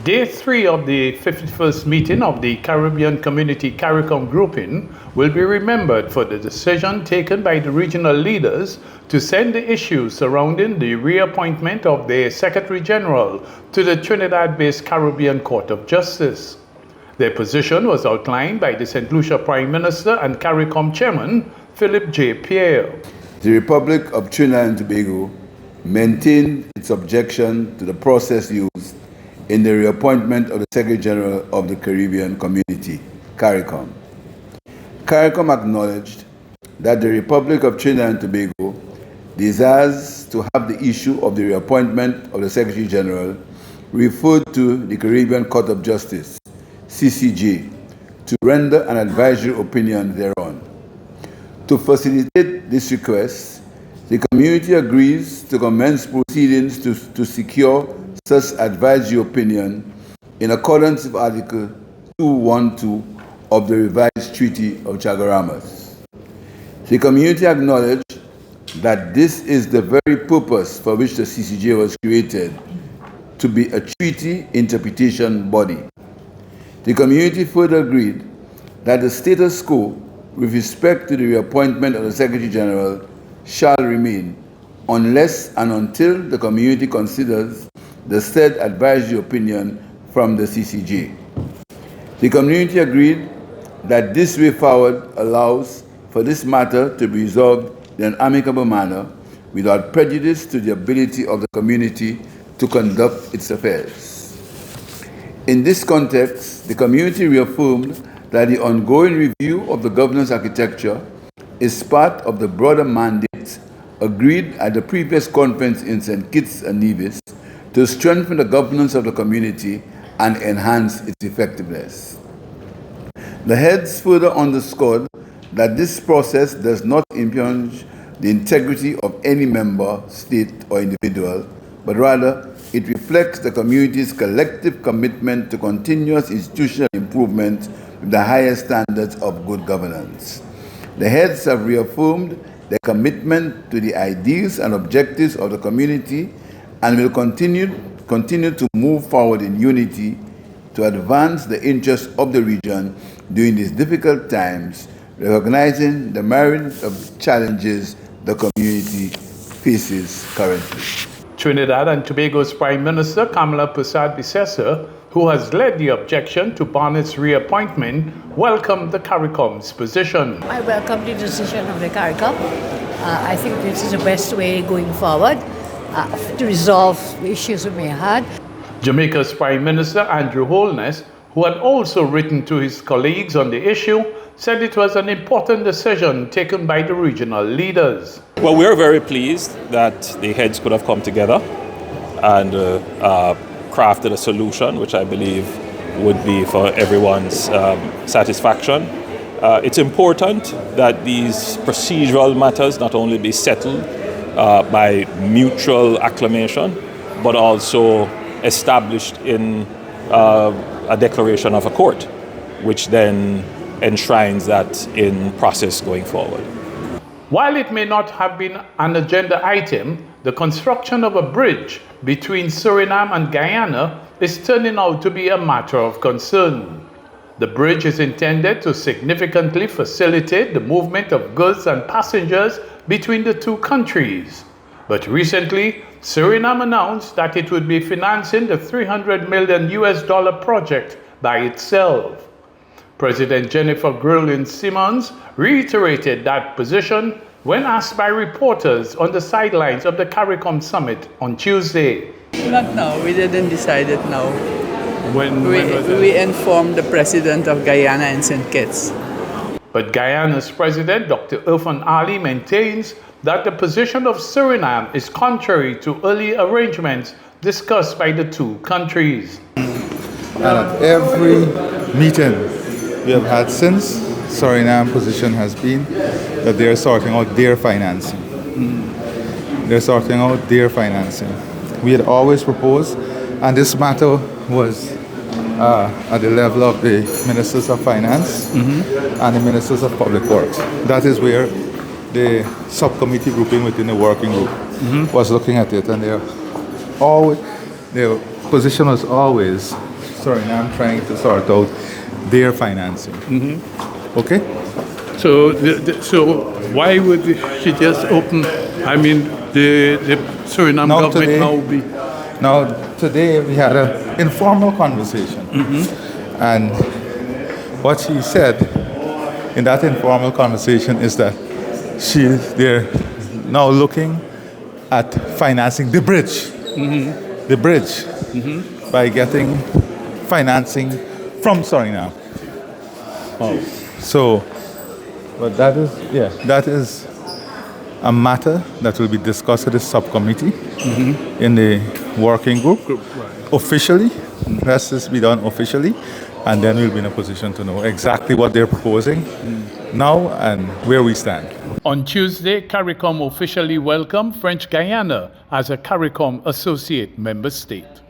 Day 3 of the 51st meeting of the Caribbean Community CARICOM grouping will be remembered for the decision taken by the regional leaders to send the issues surrounding the reappointment of the Secretary General to the Trinidad-based Caribbean Court of Justice. Their position was outlined by the St. Lucia Prime Minister and CARICOM Chairman, Philip J. Pierre. The Republic of Trinidad and Tobago maintained its objection to the process used in the reappointment of the Secretary General of the Caribbean Community, CARICOM. CARICOM acknowledged that the Republic of Trinidad and Tobago desires to have the issue of the reappointment of the Secretary General referred to the Caribbean Court of Justice, CCJ, to render an advisory opinion thereon. To facilitate this request, the community agrees to commence proceedings to secure such advisory opinion in accordance with Article 212 of the revised Treaty of Chagaramas. The community acknowledged that this is the very purpose for which the CCJ was created, to be a treaty interpretation body. The community further agreed that the status quo with respect to the reappointment of the Secretary General shall remain unless and until the community considers the said advisory opinion from the CCJ. The community agreed that this way forward allows for this matter to be resolved in an amicable manner without prejudice to the ability of the community to conduct its affairs. In this context, the community reaffirmed that the ongoing review of the governance architecture is part of the broader mandate agreed at the previous conference in St. Kitts and Nevis to strengthen the governance of the community and enhance its effectiveness. The heads further underscored that this process does not impugn the integrity of any member, state, or individual, but rather it reflects the community's collective commitment to continuous institutional improvement with the highest standards of good governance. The heads have reaffirmed their commitment to the ideals and objectives of the community and will continue to move forward in unity to advance the interests of the region during these difficult times, recognizing the myriad of challenges the community faces currently. Trinidad and Tobago's Prime Minister, Kamala Persad-Bissessar, who has led the objection to Barnett's reappointment, welcomed the CARICOM's position. I welcome the decision of the CARICOM. I think this is the best way going forward to resolve the issues we may have had. Jamaica's Prime Minister, Andrew Holness, who had also written to his colleagues on the issue, said it was an important decision taken by the regional leaders. Well, we're very pleased that the heads could have come together and crafted a solution which I believe would be for everyone's satisfaction. It's important that these procedural matters not only be settled by mutual acclamation, but also established in a declaration of a court, which then enshrines that in process going forward. While it may not have been an agenda item, the construction of a bridge between Suriname and Guyana is turning out to be a matter of concern. The bridge is intended to significantly facilitate the movement of goods and passengers between the two countries. But recently, Suriname announced that it would be financing the $300 million project by itself. President Jennifer Gurlin-Simmons reiterated that position when asked by reporters on the sidelines of the CARICOM summit on Tuesday. Not now. We didn't decide it now. When was it? We informed the president of Guyana and St. Kitts. But Guyana's president, Dr. Irfan Ali, maintains that the position of Suriname is contrary to early arrangements discussed by the two countries. And at every meeting we have had since, Suriname position has been that they are sorting out their financing. They're sorting out their financing. We had always proposed, and this matter was at the level of the Ministers of Finance and the Ministers of Public Works. That is where the subcommittee grouping within the working group was looking at it, and their position was always Suriname trying to sort out their financing. Okay? So, so why would she just open? I mean, the Suriname Now government today- now be. Now, today we had an informal conversation. And what she said in that informal conversation is that they're now looking at financing the bridge. The bridge. By getting financing from Suriname. So, but that is a matter that will be discussed at the subcommittee in the working group. Officially, has this be done officially, and then we'll be in a position to know exactly what they're proposing now and where we stand. On Tuesday, CARICOM officially welcomed French Guyana as a CARICOM associate member state.